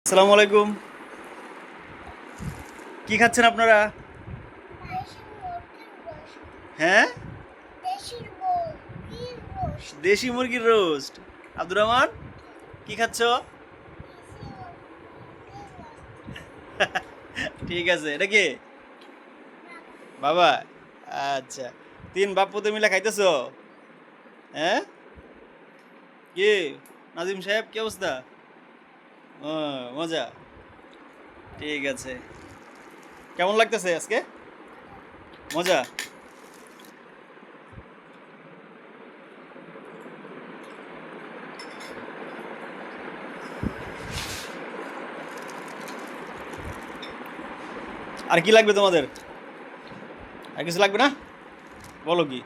আসসালামু আলাইকুম। কি খাচ্ছেন আপনারা? হ্যাঁ, দেশি মুরগির রোস্ট। আব্দুর রহমান, কি খাচ্ছ? ঠিক আছে, এটা কি বাবা? আচ্ছা, তিন বাপ পুতে মিলে খাইতেছো? হ্যাঁ, কি নাজিম সাহেব, কি অবস্থা? ও, মজা। ঠিক আছে, কেমন লাগতেছে আজকে? মজা। আর কি লাগবে তোমাদের? আর কিছু লাগবে না? বলো কি?